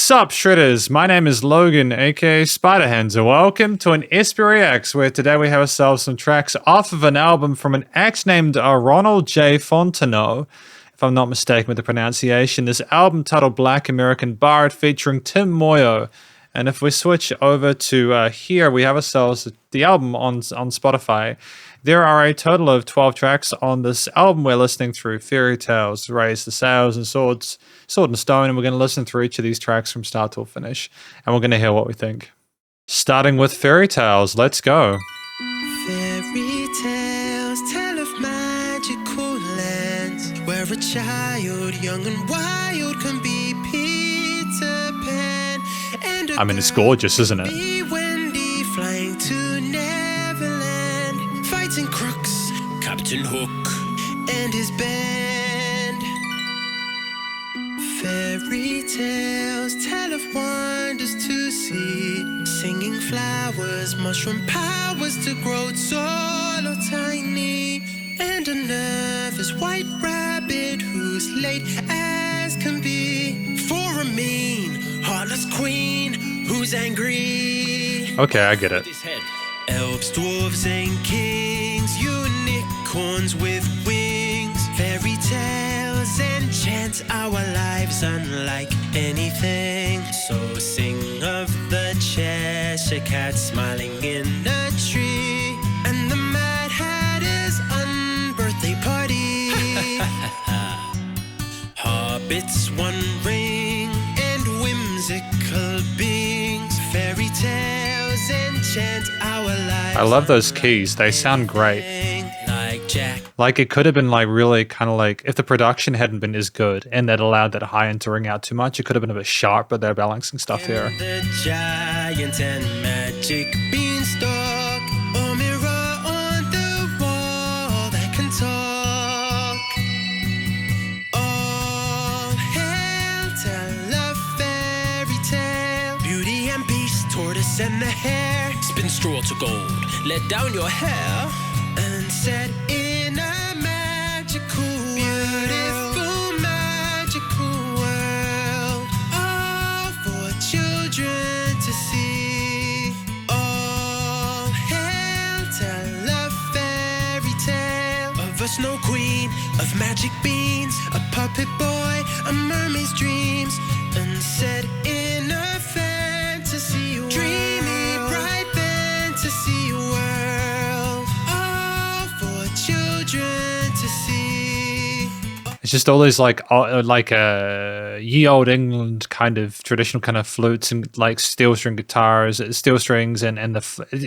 Sup Shredders, my name is Logan aka Spiderhands and welcome to an SP Reacts where today we have ourselves some tracks off of an album from an act named Ronald J Fontenot, if I'm not mistaken with the pronunciation. This album titled Black American Bard featuring Tim Moyo. And if we switch over to here, we have ourselves the album on Spotify. There are a total of 12 tracks on this album. We're listening through Fairytales, Raise the Sails, and Sword and Stone, and we're going to listen through each of these tracks from start to finish, and we're going to hear what we think. Starting with Fairytales, let's go. Fairy tales tell of magical lands where a child, young and wild, can be Peter Pan. And I mean, it's gorgeous, isn't it? Wendy flying to Neverland, fighting crooks, Captain Hook and his band. Fairy tales tell of wonders to see, singing flowers, mushroom powers to grow tall or tiny, and a nervous white rabbit who's late as can be, for a mean, heartless queen who's angry. Okay, I get it. Elves, dwarves, and kings, unicorns with wings, fairy tales enchant our lives unlike anything. So sing of the Cheshire Cat smiling in a tree, and the Mad Hatter's unbirthday party. Hobbits, One Ring, and whimsical beings, fairy tales enchant our lives. I love those keys. They sound great. Like Jack. Like it could have been like really kind of like if the production hadn't been as good and that allowed that high end to ring out too much, it could have been a bit sharp, but they're balancing stuff here. The giant and magic beanstalk, a mirror on the wall that can talk. All hail, tell a fairy tale. Beauty and Beast, tortoise and the hare. Spin straw to gold, let down your hair, and set in a magical, beautiful, magical world, all for children to see. All hail, tell a fairy tale of a snow queen, of magic beans, a puppet boy, a mermaid's dreams, and set in a fantasy world, dreamy, bright fantasy world, all for children to see. It's just all these like ye old England kind of traditional kind of flutes and like steel string guitars, steel strings, and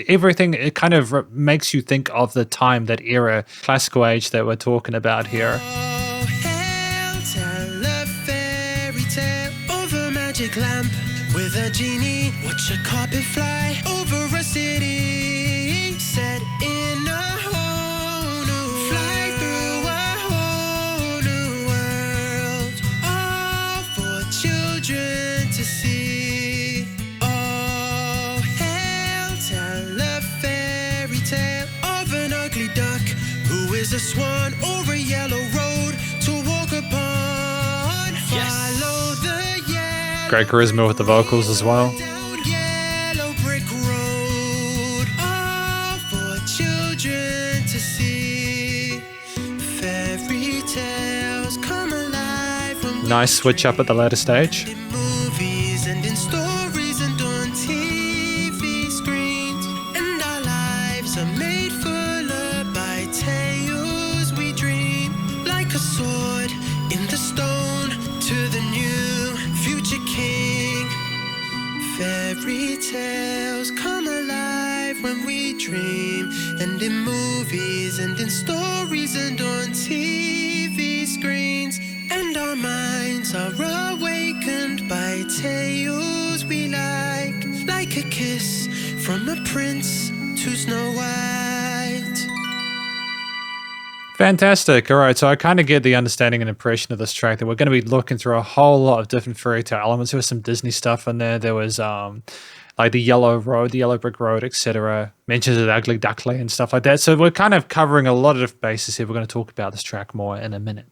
everything. It kind of makes you think of the time, that era, classical age that we're talking about here. Oh, hail, tell a fairy tale of a magic lamp with a genie. Watch a carpet fly over a city, set in a whole new, fly through a whole new world, all for children to see. Oh, hail, tell a fairy tale of an ugly duck who is a swan over a yellow road to walk upon. Yes. Follow the yellow, Great charisma with the vocals as well. down yellow brick road, all for children to see. Fairy tales come alive when we Nice switch up at the later stage. in movies and in stories and on TV screens, and our lives are made fuller by tales we dream, like a sword in the stone to the new future king. Fairy tales come alive when we dream, and in movies and in stories and on TV screens, and our minds are awakened by tales we like a kiss from a prince to Snow White. Fantastic. All right, so I kind of get the understanding and impression of this track that we're going to be looking through a whole lot of different fairy tale elements. There was some Disney stuff in there. There was like the yellow road, the yellow brick road, etc. Mentions of the ugly duckling and stuff like that. So we're kind of covering a lot of different bases here. We're going to talk about this track more in a minute.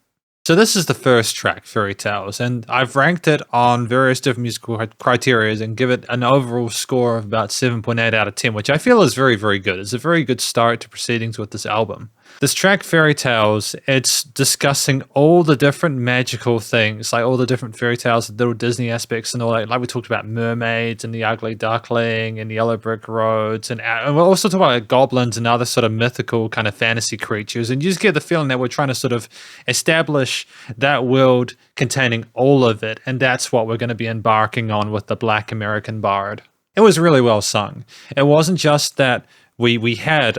So this is the first track, Fairytales, and I've ranked it on various different musical criteria and give it an overall score of about 7.8 out of 10, which I feel is very, very good. It's a very good start to proceedings with this album. This track, Fairytales, it's discussing all the different magical things, like all the different fairy tales, little Disney aspects and all that. Like we talked about mermaids and the ugly duckling and yellow brick roads. And we're also talking about like, goblins and other sort of mythical kind of fantasy creatures. And you just get the feeling that we're trying to sort of establish that world containing all of it. And that's what we're going to be embarking on with the Black American Bard. It was really well sung. It wasn't just that we had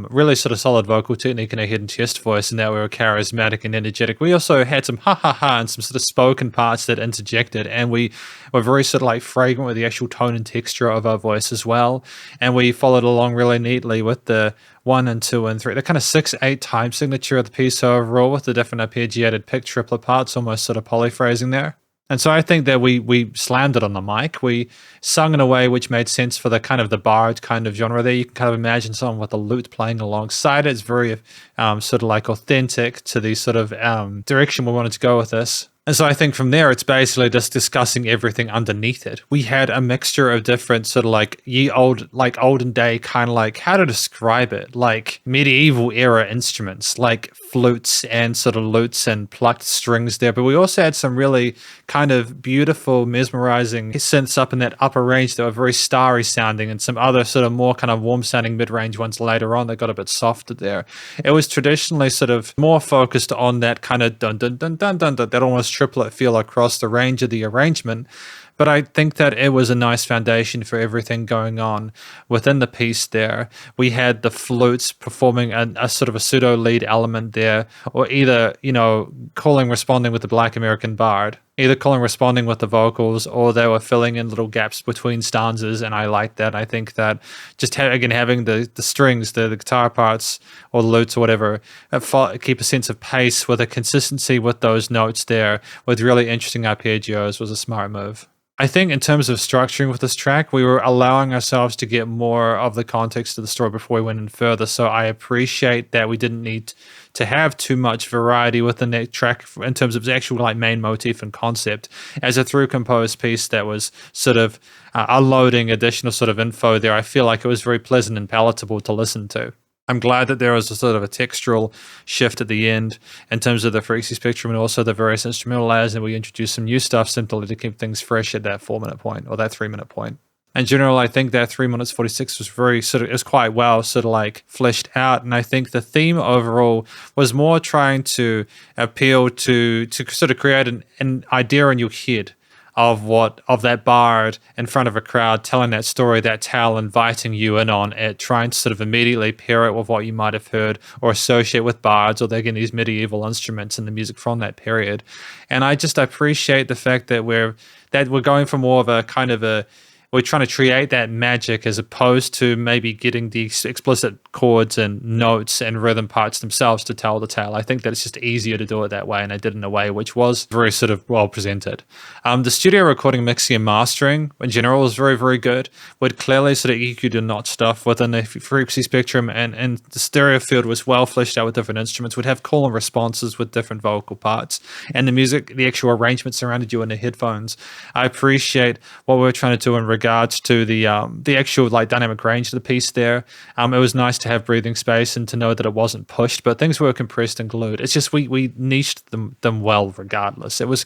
really sort of solid vocal technique and a head and chest voice, and that we were charismatic and energetic. We also had some ha and some sort of spoken parts that interjected, and we were very sort of like fragrant with the actual tone and texture of our voice as well. And we followed along really neatly with the 1 and 2 and 3, the kind of 6/8 time signature of the piece overall, with the different arpeggiated pick triplet parts, almost sort of polyphrasing there. And so I think that we slammed it on the mic. We sung in a way which made sense for the kind of the bard kind of genre there. You can kind of imagine someone with a lute playing alongside it. It's very sort of like authentic to the sort of direction we wanted to go with this. And so I think from there, it's basically just discussing everything underneath it. We had a mixture of different sort of like olden day kind of like, how to describe it, like medieval era instruments, like flutes and sort of lutes and plucked strings there. But we also had some really kind of beautiful, mesmerizing synths up in that upper range that were very starry sounding, and some other sort of more kind of warm sounding mid-range ones later on that got a bit softer there. It was traditionally sort of more focused on that kind of dun dun dun dun dun, that almost triplet feel across the range of the arrangement. But I think that it was a nice foundation for everything going on within the piece there. We had the flutes performing a sort of a pseudo lead element there, or either, calling, responding with the Black American Bard, either calling, responding with the vocals, or they were filling in little gaps between stanzas. And I like that. I think that just having the strings, the guitar parts or the lutes or whatever, keep a sense of pace with a consistency with those notes there with really interesting arpeggios was a smart move. I think in terms of structuring with this track, we were allowing ourselves to get more of the context of the story before we went in further. So I appreciate that we didn't need to have too much variety with the next track in terms of the actual like main motif and concept as a through composed piece that was sort of unloading additional sort of info there. I feel like it was very pleasant and palatable to listen to. I'm glad that there was a sort of a textural shift at the end in terms of the frequency spectrum and also the various instrumental layers, and we introduced some new stuff simply to keep things fresh at that 4-minute point or that 3-minute point. In general, I think that 3 minutes 46 was is quite well sort of like fleshed out, and I think the theme overall was more trying to appeal to sort of create an idea in your head of that bard in front of a crowd telling that story, that tale, inviting you in on it, trying to sort of immediately pair it with what you might have heard or associate with bards, or again these medieval instruments and the music from that period. And I just appreciate the fact that we're going for more of a kind of we're trying to create that magic as opposed to maybe getting the explicit chords and notes and rhythm parts themselves to tell the tale. I think that it's just easier to do it that way, and I did it in a way which was very sort of well presented. The studio recording, mixing and mastering in general was very, very good. We'd clearly sort of EQ'd and notched stuff within the frequency spectrum, and the stereo field was well fleshed out with different instruments. We'd have call and responses with different vocal parts, and the music, the actual arrangement surrounded you in the headphones. I appreciate what we were trying to do in regards to the actual like dynamic range of the piece there. It was nice to have breathing space and to know that it wasn't pushed, but things were compressed and glued. It's just we niched them well regardless. It was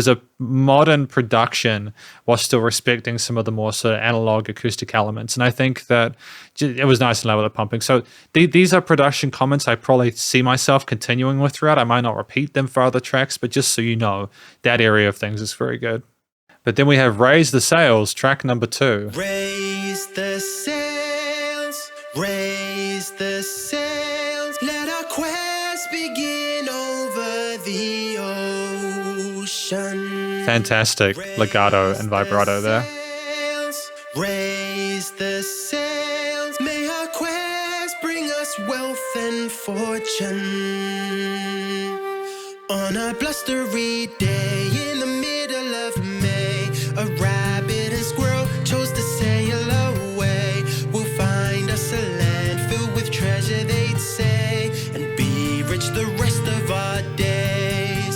a modern production while still respecting some of the more sort of analog acoustic elements, and I think that it was nice and loud with the pumping. So these are production comments I probably see myself continuing with throughout. I might not repeat them for other tracks, but just so you know, that area of things is very good. But then we have Raise the Sails, track number 2. Raise the sails, raise the sails, let our quest begin over the ocean. Fantastic legato and vibrato there. Raise the sails, may our quest bring us wealth and fortune. On a blustery day in the middle of May, a rabbit and squirrel chose to sail away. We'll find us a land filled with treasure, they'd say, and be rich the rest of our days.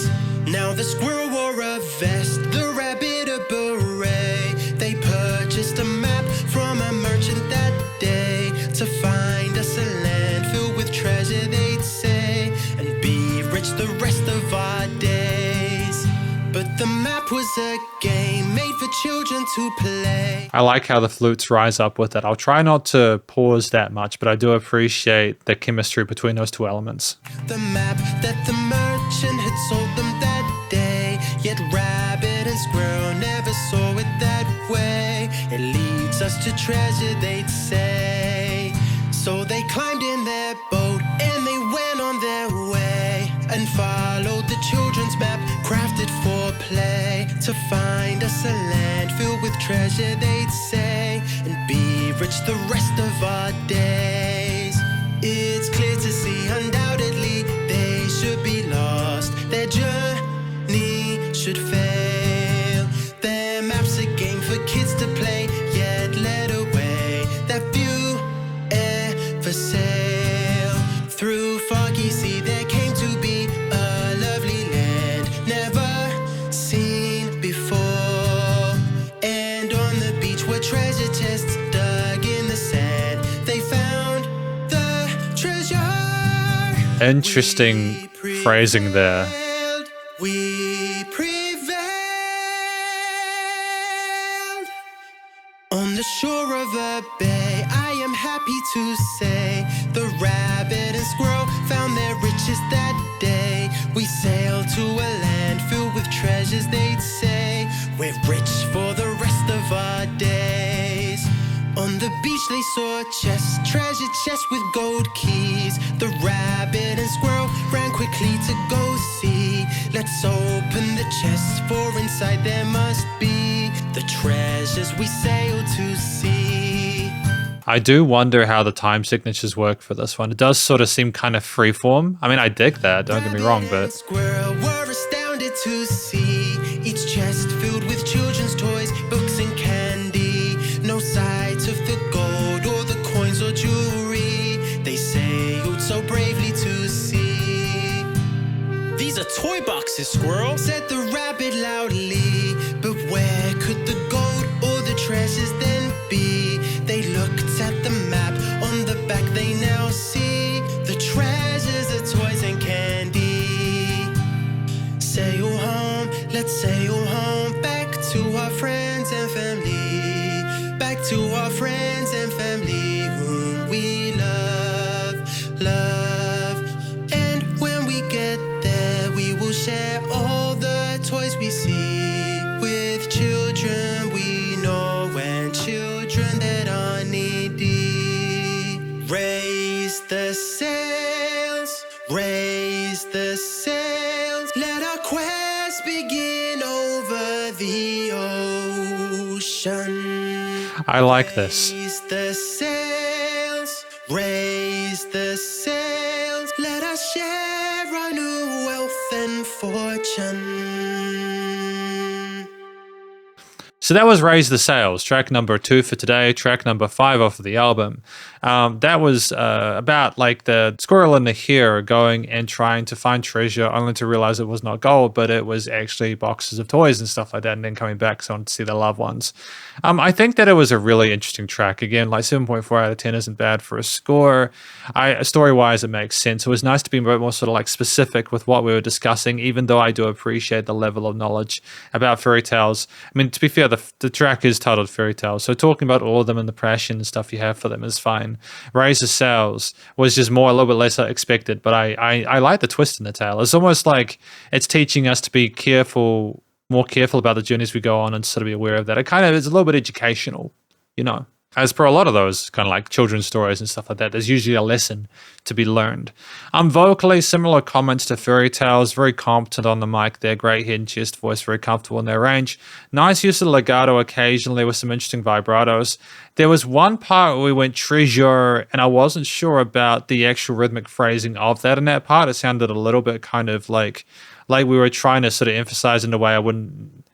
was a game made for children to play. I like how the flutes rise up with it. I'll try not to pause that much, but I do appreciate the chemistry between those two elements. The map that the merchant had sold them that day, yet Rabbit and Squirrel never saw it that way. It leads us to treasure, they'd say. So they climbed in their boat and they went on their way and followed the children's map crafted for play to find us a land filled with treasure, they'd say, and be rich the rest of our days. It's clear to see, undoubtedly, they should be lost. Their journey should fail. Their map's a game for kids to play, yet led away that few ever sail. Through foggy sea there came to be a lovely land never seen before. And on the beach were treasure chests dug in the sand. They found the treasure. Interesting phrasing there. We prevailed. On the shore of a bay, I am happy to say, the Rabbit and Squirrel found their riches that day. We sailed to a land filled with treasures, they'd say. We're rich for the rest of our days. On the beach they saw chests, treasure chests with gold keys. The Rabbit and Squirrel ran quickly to go see. Let's open the chests, for inside there must be the treasures we sailed to see. I do wonder how the time signatures work for this one. It does sort of seem kind of freeform. I mean, I dig that, don't get me wrong, Rabbit and but Squirrel were astounded to see each chest filled with children's toys, books and candy. No sight of the gold or the coins or jewelry they sailed so bravely to see. These are toy boxes, Squirrel, Said the Rabbit loudly, but where could the gold or the treasures then be? They looked at the map, on the back they now see the treasures are toys and candy. Sail home, let's sail home, back to our friends and family. Back to our friends and family whom we love, love. And when we get there, we will share all the toys we see with children we know and children that are needy. Raise the sails, raise the sails. Let our quest begin over the ocean. I like this. Raise the sails, raise the sails. Let us share our new wealth and fortune. So that was Raise the Sails, track number 2 for today, track number 5 off of the album. That was about like the squirrel and the hare going and trying to find treasure, only to realize it was not gold, but it was actually boxes of toys and stuff like that, and then coming back so on to see their loved ones. I think that it was a really interesting track. Again, like 7.4 out of 10 isn't bad for a score. Story-wise, it makes sense. It was nice to be a bit more sort of like specific with what we were discussing, even though I do appreciate the level of knowledge about fairy tales. I mean, to be fair, the track is titled Fairytales, so talking about all of them and the passion and stuff you have for them is fine. Raise the Sails was just a little bit less expected, but I like the twist in the tale. It's almost like it's teaching us to be more careful about the journeys we go on and sort of be aware of that. It kind of is a little bit educational, you know. As per a lot of those kind of like children's stories and stuff like that, there's usually a lesson to be learned. Vocally, similar comments to Fairytales, very competent on the mic there, great hidden chest voice, very comfortable in their range. Nice use of legato occasionally with some interesting vibratos. There was one part where we went treasure, and I wasn't sure about the actual rhythmic phrasing of that in that part. It sounded a little bit kind of like we were trying to sort of emphasize in a way I wouldn't,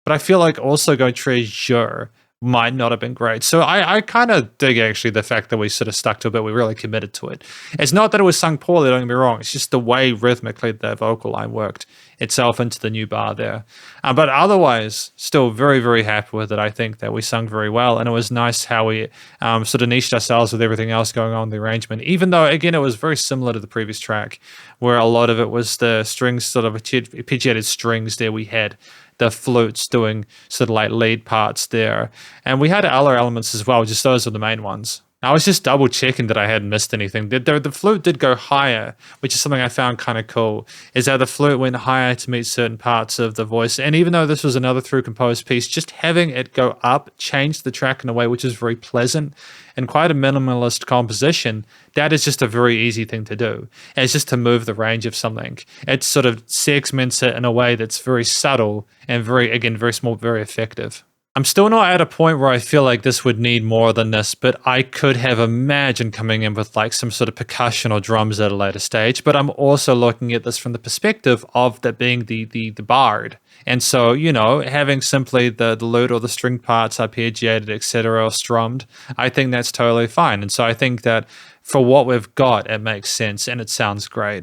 but I feel like also going treasure might not have been great. So I kind of dig actually the fact that we sort of stuck to it, but we really committed to it. It's not that it was sung poorly, don't get me wrong. It's just the way rhythmically that vocal line worked. itself into the new bar there. But otherwise, still very, very happy with it. I think that we sung very well, and it was nice how we sort of niched ourselves with everything else going on in the arrangement, even though, again, it was very similar to the previous track, where a lot of it was the strings, sort of arpeggiated strings there we had. The flutes doing sort of like lead parts there. And we had other elements as well, just those are the main ones. I was just double checking that I hadn't missed anything. The flute did go higher, which is something I found kind of cool, is that the flute went higher to meet certain parts of the voice. And even though this was another through composed piece, just having it go up changed the track in a way which is very pleasant and quite a minimalist composition. That is just a very easy thing to do. And it's just to move the range of something. It sort of segments it in a way that's very subtle and very small, very effective. I'm still not at a point where I feel like this would need more than this, but I could have imagined coming in with like some sort of percussion or drums at a later stage. But I'm also looking at this from the perspective of that being the bard. And so, you know, having simply the lute or the string parts arpeggiated, etc., or strummed, I think that's totally fine. And so I think that for what we've got, it makes sense and it sounds great.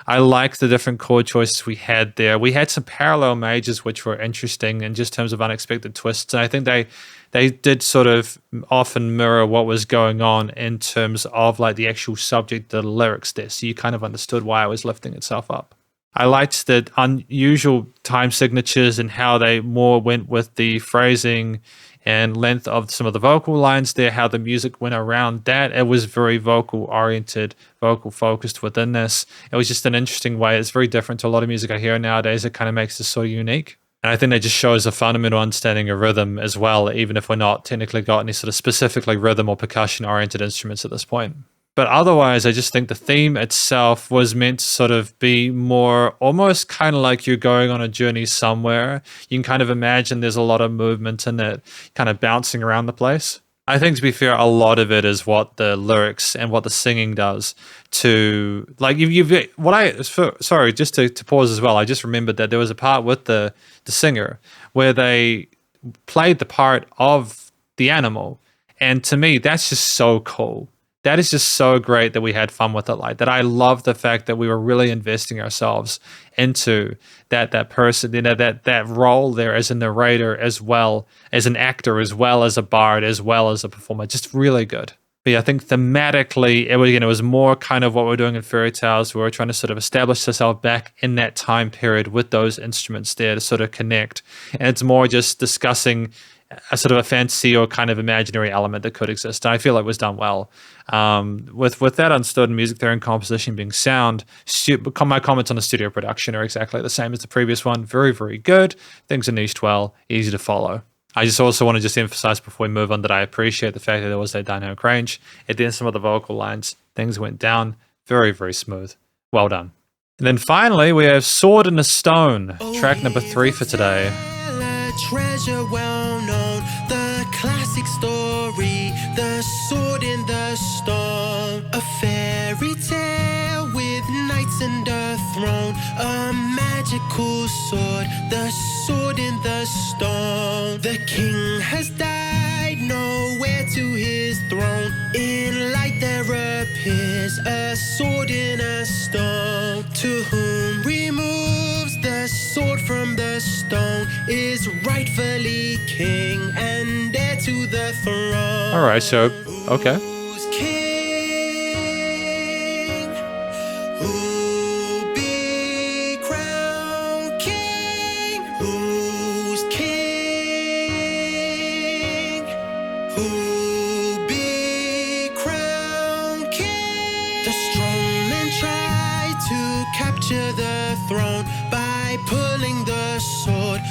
I like the different chord choices we had there. We had some parallel majors which were interesting in just terms of unexpected twists. And I think they did sort of often mirror what was going on in terms of like the actual subject, the lyrics there. So you kind of understood why it was lifting itself up. I liked the unusual time signatures and how they more went with the phrasing and length of some of the vocal lines there, how the music went around that. It was very vocal oriented, vocal focused within this. It was just an interesting way. It's very different to a lot of music I hear nowadays. It kind of makes this sort of unique. And I think that just shows a fundamental understanding of rhythm as well, even if we're not technically got any sort of specifically rhythm or percussion oriented instruments at this point. But otherwise, I just think the theme itself was meant to sort of be more almost kind of like you're going on a journey somewhere. You can kind of imagine there's a lot of movement in it, kind of bouncing around the place. I think, to be fair, a lot of it is what the lyrics and what the singing does to, like, sorry, just to pause as well. I just remembered that there was a part with the singer where they played the part of the animal. And to me, that's just so cool. That is just so great that we had fun with it like that. I love the fact that we were really investing ourselves into that person, you know, that role there as a narrator, as well as an actor, as well as a bard, as well as a performer. Just really good. But yeah, I think thematically, it was more kind of what we're doing in Fairytales. We were trying to sort of establish ourselves back in that time period with those instruments there to sort of connect. And it's more just discussing a sort of a fantasy or kind of imaginary element that could exist. And I feel like it was done well. With that understood, music theory and composition being sound, my comments on the studio production are exactly the same as the previous one. Very, very good. Things are niched well, easy to follow. I just also want to just emphasize before we move on that I appreciate the fact that there was that dynamic range. At the end, some of the vocal lines, things went down. Very, very smooth. Well done. And then finally, we have Sword in a Stone, track number 3 for today. Treasure well known, the classic story, the sword in the storm, a fairy tale with knights and a throne, a magical sword, the sword in the storm. The king has died, nowhere to his throne. In light there appears a sword in a stone, to whom removes the sword from the stone is rightfully king and heir to the throne. All right, so okay. Who's king? Who'll be crowned king? Who's king? Who'll be crowned king? The strong men try to capture the throne by pulling the sword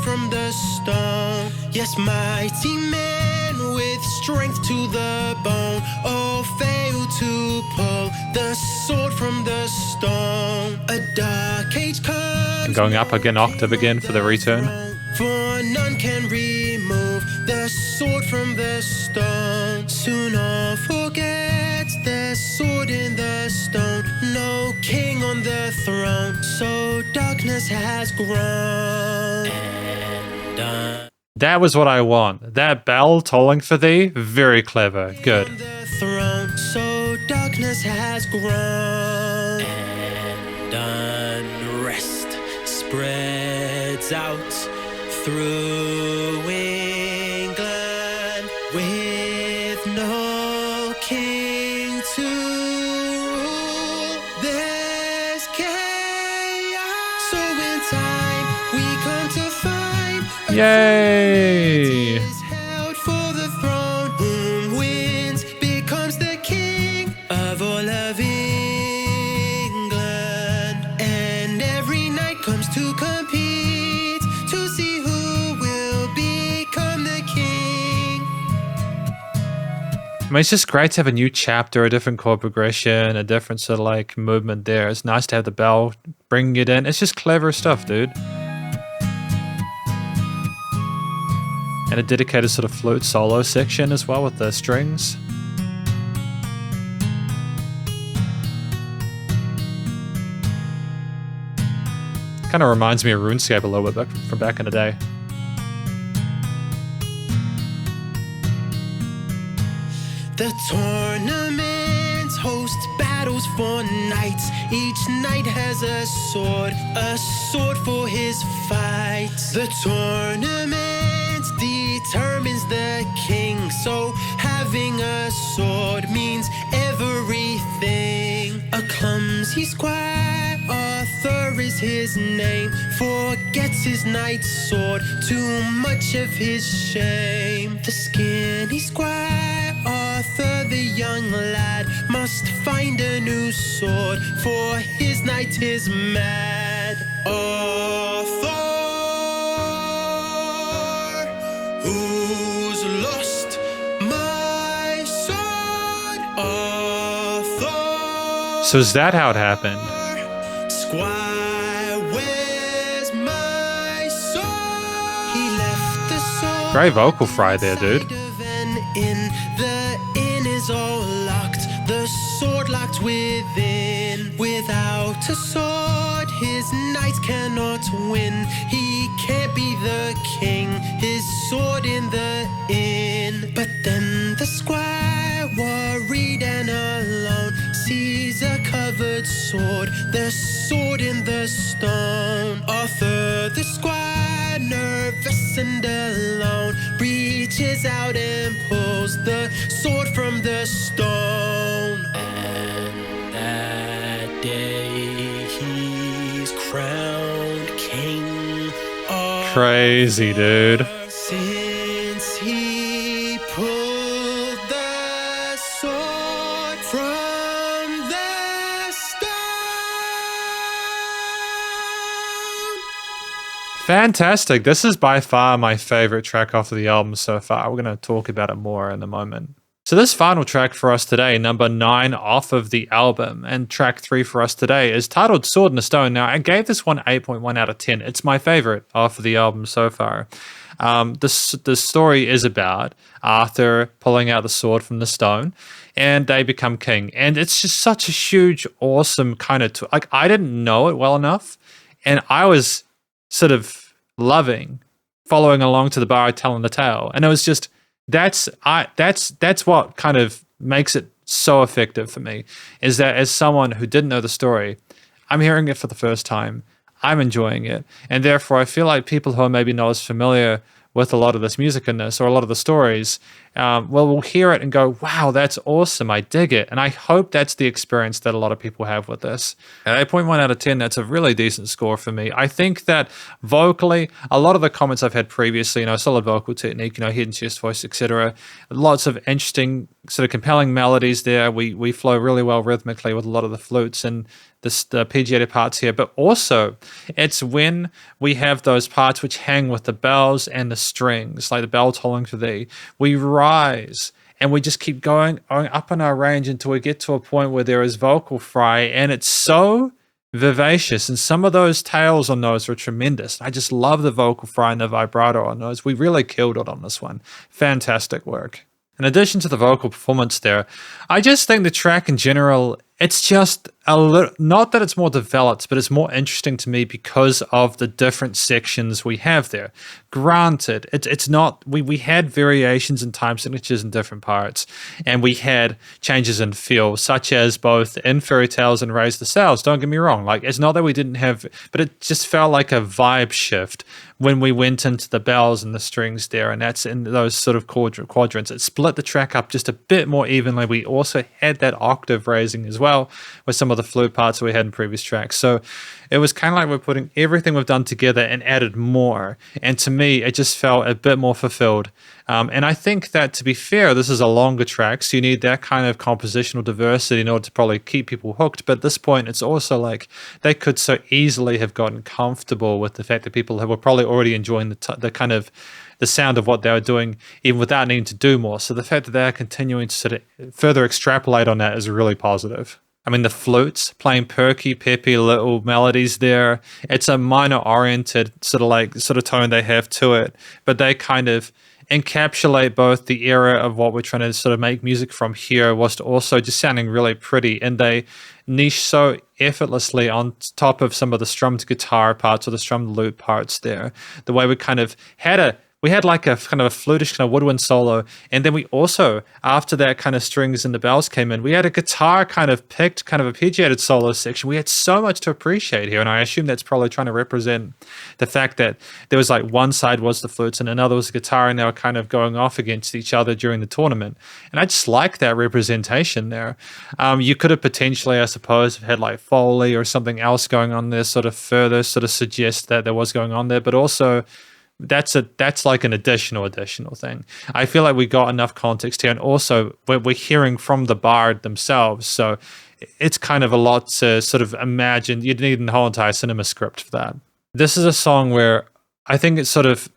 from the stone. Yes, mighty men with strength to the bone all fail to pull the sword from the stone. A dark age comes, Going up again, octave again for the return. for none can remove the sword from the stone. Soon all forget the sword in the stone. No king on the throne, so darkness has grown. And done. That was what I want. That bell tolling for thee, very clever. Good. On the throne, so darkness has grown. And done. Rest. spreads out through England with no king to rule. There's chaos. So in time we come to find Yay! is held for the throne. Whom wins becomes the king of all of England. And every night comes to compete to see who will become the king. I mean, it's just great to have a new chapter, a different chord progression, a different sort of like movement there. It's nice to have the bell bringing it in. It's just clever stuff, dude. And a dedicated sort of flute solo section as well with the strings. Kind of reminds me of RuneScape a little bit from back in the day. The tournaments host battles for knights. Each knight has a sword for his fights. The tournament determines the king, so having a sword means everything. A clumsy squire, Arthur is his name, forgets his knight's sword, too much of his shame. The skinny squire, Arthur the young lad, must find a new sword, for his knight is mad. Arthur, who's lost my sword? Arthur. So is that how it happened? Squire, where's my sword? He left the sword. Great vocal fry there, dude. The inn is all locked, the sword locked within. Without a sword, his knights cannot win. He can't be the king, his sword in the inn. But then the squire, worried and alone, sees a covered sword, the sword in the stone. Arthur the squire, nervous and alone, reaches out and pulls the sword from the stone. And that day he's crowned king of Crazy, dude. since he pulled the sword from the stone. Fantastic. This is by far my favorite track off of the album so far. We're going to talk about it more in a moment. So this final track for us today, number 9 off of the album, and track 3 for us today is titled Sword in the Stone. Now, I gave this one 8.1 out of 10. It's my favorite off of the album so far. The story is about Arthur pulling out the sword from the stone, and they become king. And it's just such a huge, awesome kind of... like, I didn't know it well enough, and I was sort of loving following along to the bar telling the tale. And it was just... That's what kind of makes it so effective for me, is that as someone who didn't know the story, I'm hearing it for the first time. I'm enjoying it. And therefore, I feel like people who are maybe not as familiar with a lot of this music in this or a lot of the stories, will hear it and go, wow, that's awesome. I dig it. And I hope that's the experience that a lot of people have with this. At 8.1 out of 10, that's a really decent score for me. I think that vocally, a lot of the comments I've had previously, solid vocal technique, hidden chest voice, etc. Lots of interesting, sort of compelling melodies there. We flow really well rhythmically with a lot of the flutes and the arpeggiated parts here, but also it's when we have those parts which hang with the bells and the strings, like the bell tolling for thee. We rise and we just keep going up in our range until we get to a point where there is vocal fry, and it's so vivacious. And some of those tails on those are tremendous. I just love the vocal fry and the vibrato on those. We really killed it on this one. Fantastic work. In addition to the vocal performance there, I just think the track in general, it's just not that it's more developed, but it's more interesting to me because of the different sections we have there. Granted, it's not, we had variations in time signatures in different parts, and we had changes in feel, such as both in Fairytales and Raise the Sails. Don't get me wrong, like, it's not that we didn't have, but it just felt like a vibe shift when we went into the bells and the strings there, and that's in those sort of quadrants. It split the track up just a bit more evenly. We also had that octave raising as well with some of the flute parts that we had in previous tracks. So it was kind of like we're putting everything we've done together and added more. And to me, it just felt a bit more fulfilled. And I think that, to be fair, this is a longer track, so you need that kind of compositional diversity in order to probably keep people hooked. But at this point, it's also like they could so easily have gotten comfortable with the fact that people were probably already enjoying the kind of the sound of what they were doing, even without needing to do more. So the fact that they're continuing to sort of further extrapolate on that is really positive. I mean, the flutes playing perky, peppy little melodies there. It's a minor-oriented sort of tone they have to it, but they kind of encapsulate both the era of what we're trying to sort of make music from here, whilst also just sounding really pretty. And they niche so effortlessly on top of some of the strummed guitar parts or the strummed lute parts there. The way we kind of had like a kind of a flutish kind of woodwind solo, and then we also, after that kind of strings and the bells came in, we had a guitar kind of picked, kind of arpeggiated solo section. We had so much to appreciate here, and I assume that's probably trying to represent the fact that there was like one side was the flutes and another was the guitar, and they were kind of going off against each other during the tournament. And I just like that representation there. You could have potentially, I suppose, had like Foley or something else going on there, sort of further sort of suggest that there was going on there, but also that's like an additional thing. I feel like we got enough context here, and also we're hearing from the bard themselves, so it's kind of a lot to sort of imagine. You'd need a whole entire cinema script for that. This is a song where I think it sort of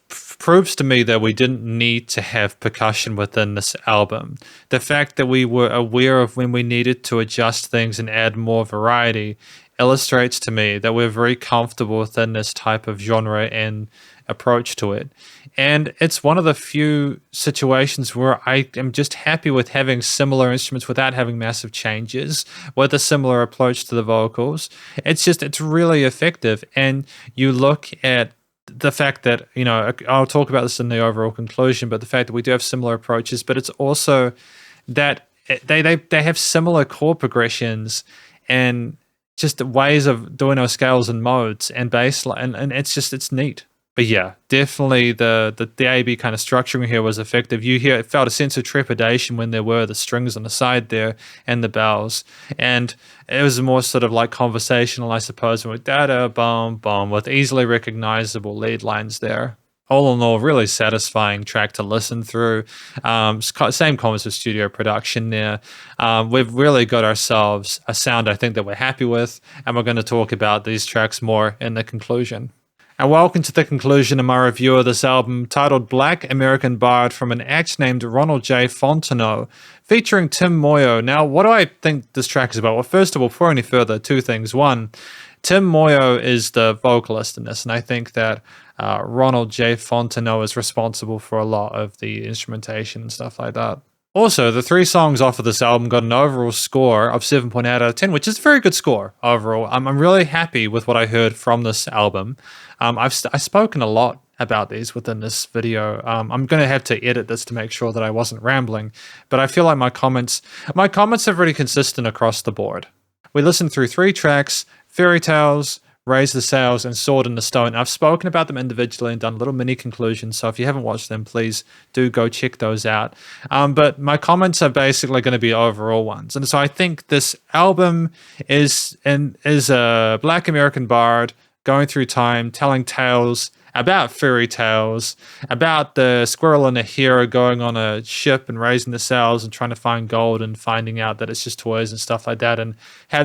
proves to me that we didn't need to have percussion within this album. The fact that we were aware of when we needed to adjust things and add more variety illustrates to me that we're very comfortable within this type of genre and approach to it. And it's one of the few situations where I am just happy with having similar instruments without having massive changes, with a similar approach to the vocals. It's really effective. And you look at the fact that, you know, I'll talk about this in the overall conclusion, but the fact that we do have similar approaches, but it's also that they have similar chord progressions and just ways of doing our scales and modes and bass, and it's neat. But yeah, definitely the A-B kind of structuring here was effective. It felt a sense of trepidation when there were the strings on the side there and the bells. And it was more sort of like conversational, I suppose, with da-da, bum, bum, with easily recognizable lead lines there. All in all, really satisfying track to listen through. Same comments with studio production there. We've really got ourselves a sound I think that we're happy with, and we're going to talk about these tracks more in the conclusion. And welcome to the conclusion of my review of this album, titled Black American Bard, from an act named Ronald J. Fontenot, featuring Tim Moyo. Now, what do I think this track is about? Well, first of all, before any further, two things. One, Tim Moyo is the vocalist in this, and I think that Ronald J. Fontenot is responsible for a lot of the instrumentation and stuff like that. Also, the 3 songs off of this album got an overall score of 7.8 out of 10, which is a very good score overall. I'm really happy with what I heard from this album. I've spoken a lot about these within this video. I'm going to have to edit this to make sure that I wasn't rambling, but I feel like my comments are really consistent across the board. We listened through 3 tracks: Fairytales, Raise the Sails, and Sword in the Stone. I've spoken about them individually and done little mini conclusions, so if you haven't watched them, please do go check those out. But my comments are basically going to be overall ones. And so I think this album is a Black American bard going through time, telling tales about fairy tales, about the squirrel and the hero going on a ship and raising the sails and trying to find gold and finding out that it's just toys and stuff like that, and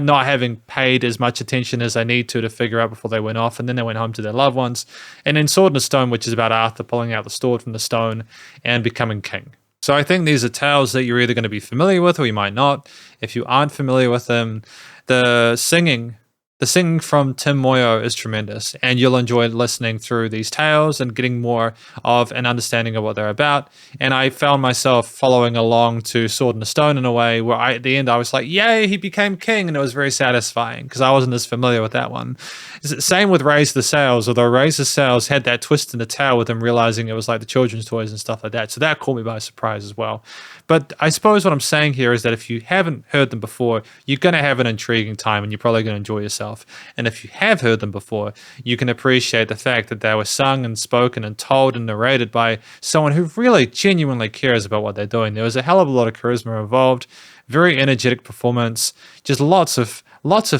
not having paid as much attention as they need to figure out before they went off, and then they went home to their loved ones. And then Sword in the Stone, which is about Arthur pulling out the sword from the stone and becoming king. So I think these are tales that you're either going to be familiar with or you might not. If you aren't familiar with them, the singing The singing from Tim Moyo is tremendous, and you'll enjoy listening through these tales and getting more of an understanding of what they're about. And I found myself following along to Sword in the Stone in a way where at the end I was like, yay, he became king, and it was very satisfying because I wasn't as familiar with that one. Same with Raise the Sails, although Raise the Sails had that twist in the tail with them realizing it was like the children's toys and stuff like that. So that caught me by surprise as well. But I suppose what I'm saying here is that if you haven't heard them before, you're going to have an intriguing time and you're probably going to enjoy yourself. And if you have heard them before, you can appreciate the fact that they were sung and spoken and told and narrated by someone who really genuinely cares about what they're doing. There was a hell of a lot of charisma involved, very energetic performance, just lots of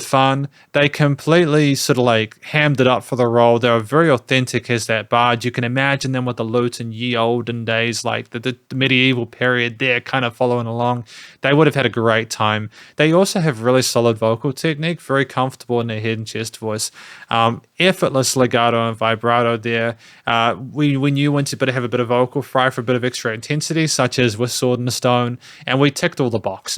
fun. They completely sort of like hammed it up for the role. They were very authentic as that bard. You can imagine them with the lute in ye olden days, like the medieval period there, kind of following along. They would have had a great time. They also have really solid vocal technique, very comfortable in their head and chest voice. Effortless legato and vibrato there. We knew when to have a bit of vocal fry for a bit of extra intensity, such as with Sword in the Stone, and we ticked all the boxes.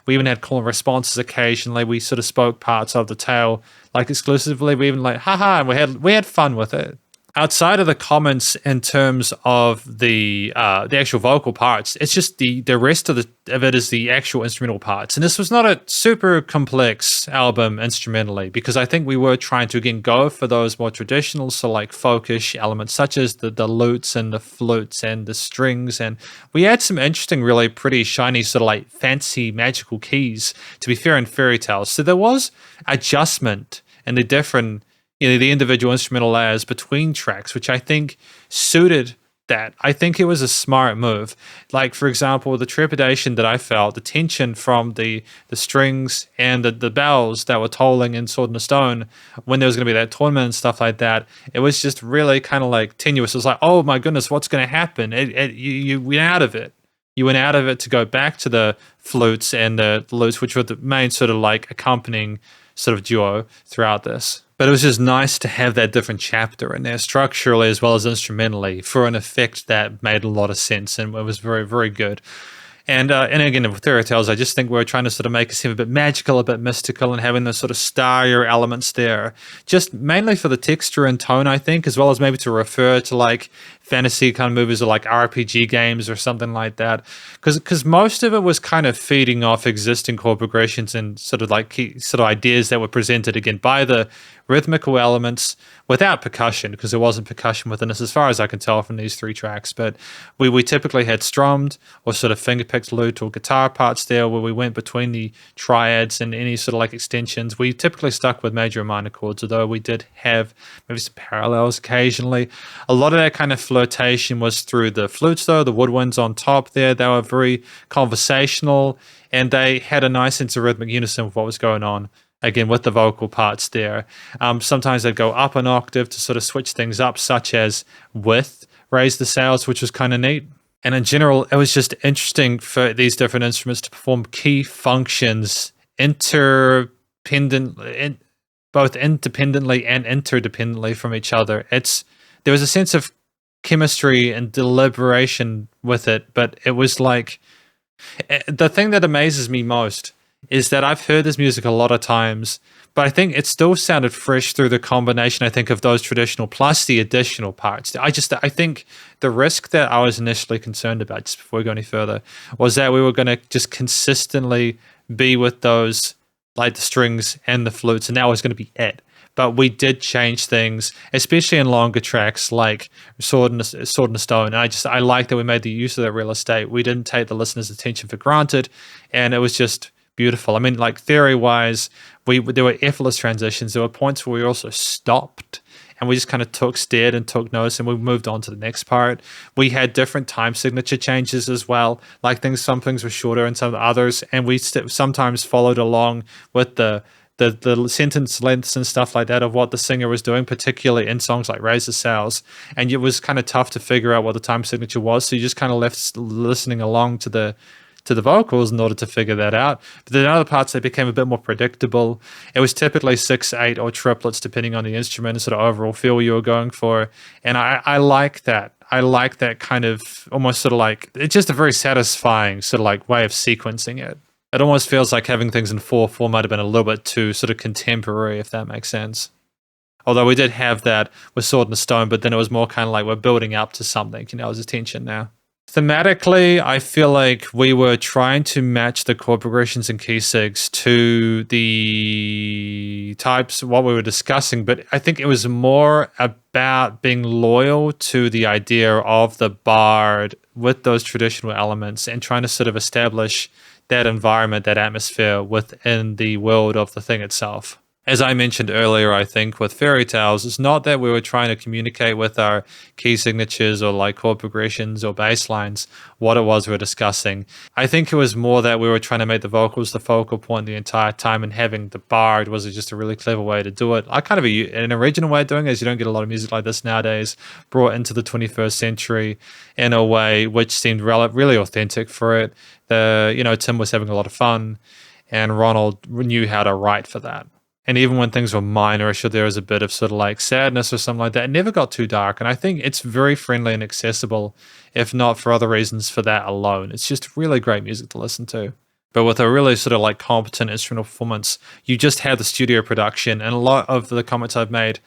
We even had call and responses occasionally. We sort of spoke parts of the tale like exclusively. We even like haha, and we had fun with it. Outside of the comments in terms of the actual vocal parts, it's just the rest of it is the actual instrumental parts. And this was not a super complex album instrumentally, because I think we were trying to again go for those more traditional, so like folkish elements such as the lutes and the flutes and the strings, and we had some interesting, really pretty shiny sort of like fancy magical keys, to be fair, in Fairytales. So there was adjustment in the different, the individual instrumental layers between tracks, which I think suited that. I think it was a smart move. Like, for example, the trepidation that I felt, the tension from the strings and the bells that were tolling in Sword in the Stone when there was going to be that tournament and stuff like that, it was just really kind of like tenuous. It was like, oh my goodness, what's going to happen? You went out of it. You went out of it to go back to the flutes and the lutes, which were the main sort of like accompanying sort of duo throughout this. But it was just nice to have that different chapter in there, structurally as well as instrumentally, for an effect that made a lot of sense, and it was very, very good. And again, with Fairytales, I just think we were trying to sort of make it seem a bit magical, a bit mystical, and having those sort of starrier elements there, just mainly for the texture and tone, I think, as well as maybe to refer to like fantasy kind of movies or like RPG games or something like that, because most of it was kind of feeding off existing chord progressions and sort of like key sort of ideas that were presented again by the rhythmical elements without percussion, because there wasn't percussion within this as far as I can tell from these three tracks. But we typically had strummed or sort of fingerpicked lute or guitar parts there where we went between the triads and any sort of like extensions. We typically stuck with major and minor chords, although we did have maybe some parallels occasionally. A lot of that kind of flirtation was through the flutes, though, the woodwinds on top there. They were very conversational, and they had a nice sense of rhythmic unison with what was going on, again, with the vocal parts there. Sometimes they'd go up an octave to sort of switch things up, such as with Raise the Sails, which was kind of neat. And in general, it was just interesting for these different instruments to perform key functions both independently and interdependently from each other. There was a sense of chemistry and deliberation with it, but it was like, the thing that amazes me most is that I've heard this music a lot of times, but I think it still sounded fresh through the combination, I think, of those traditional plus the additional parts. I think the risk that I was initially concerned about, just before we go any further, was that we were going to just consistently be with those, like the strings and the flutes, and that was going to be it. But we did change things, especially in longer tracks like Sword in the Stone. And I like that we made the use of that real estate. We didn't take the listener's attention for granted, and it was just beautiful. I mean, like theory-wise, there were effortless transitions. There were points where we also stopped, and we just kind of stared and took notice, and we moved on to the next part. We had different time signature changes as well. Like some things were shorter and some others, and we sometimes followed along with the sentence lengths and stuff like that of what the singer was doing, particularly in songs like Raise the Sails. And it was kind of tough to figure out what the time signature was, so you just kind of left listening along to the vocals in order to figure that out. But then other parts, they became a bit more predictable. It was typically 6, 8, or triplets, depending on the instrument and sort of overall feel you were going for. And I like that. I like that kind of almost sort of like, it's just a very satisfying sort of like way of sequencing it. It almost feels like having things in 4/4 might have been a little bit too sort of contemporary, if that makes sense. Although we did have that with Sword and Stone, but then it was more kind of like we're building up to something, you know, as a tension now. Thematically, I feel like we were trying to match the chord progressions and key sigs to the types, what we were discussing, but I think it was more about being loyal to the idea of the bard with those traditional elements and trying to sort of establish that environment, that atmosphere within the world of the thing itself. As I mentioned earlier, I think with Fairytales, it's not that we were trying to communicate with our key signatures or like chord progressions or bass lines what it was we were discussing. I think it was more that we were trying to make the vocals the focal point the entire time, and having the bard was just a really clever way to do it. I kind of an original way of doing it, as you don't get a lot of music like this nowadays, brought into the 21st century in a way which seemed really authentic for it. Tim was having a lot of fun, and Ronald knew how to write for that. And even when things were minorish or there was a bit of sort of like sadness or something like that, it never got too dark. And I think it's very friendly and accessible, if not for other reasons for that alone. It's just really great music to listen to. But with a really sort of like competent instrumental performance, you just have the studio production. And a lot of the comments I've made,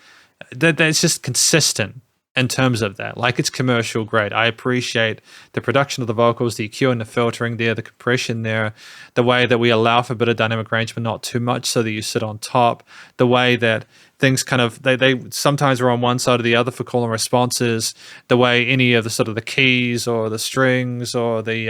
that's just consistent in terms of that. Like, it's commercial grade. I appreciate the production of the vocals, the EQ and the filtering there, the compression there, the way that we allow for a bit of dynamic range, but not too much so that you sit on top, the way that things kind of, they sometimes are on one side or the other for call and responses, the way any of the sort of the keys or the strings or the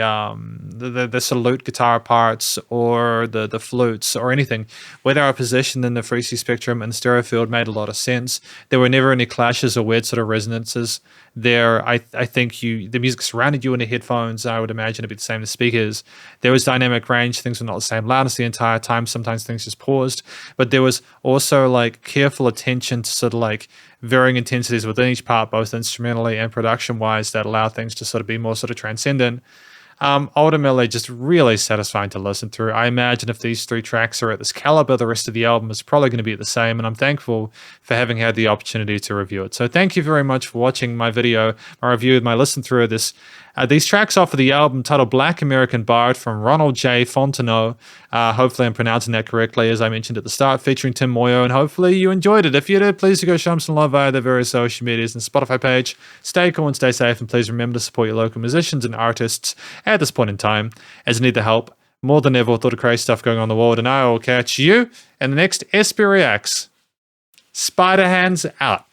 sort of lute guitar parts or the flutes or anything, where they are positioned in the frequency spectrum and stereo field made a lot of sense. There were never any clashes or weird sort of resonances there. I think the music surrounded you in the headphones. I would imagine it'd be the same as speakers. There was dynamic range. Things were not the same loudness the entire time. Sometimes things just paused, but there was also like careful attention to sort of like varying intensities within each part, both instrumentally and production wise, that allow things to sort of be more sort of transcendent. Ultimately, just really satisfying to listen through. I imagine if these 3 tracks are at this caliber, the rest of the album is probably going to be the same, and I'm thankful for having had the opportunity to review it. So thank you very much for watching my video, my review, my listen through of this. These tracks off of the album titled Black American Bard from Ronald J. Fontenot. Hopefully I'm pronouncing that correctly, as I mentioned at the start, featuring Tim Moyo, and hopefully you enjoyed it. If you did, please go show them some love via their various social medias and Spotify page. Stay cool and stay safe, and please remember to support your local musicians and artists at this point in time, as you need the help more than ever with all the crazy stuff going on in the world. And I will catch you in the next SP Reacts. Spiderhands out.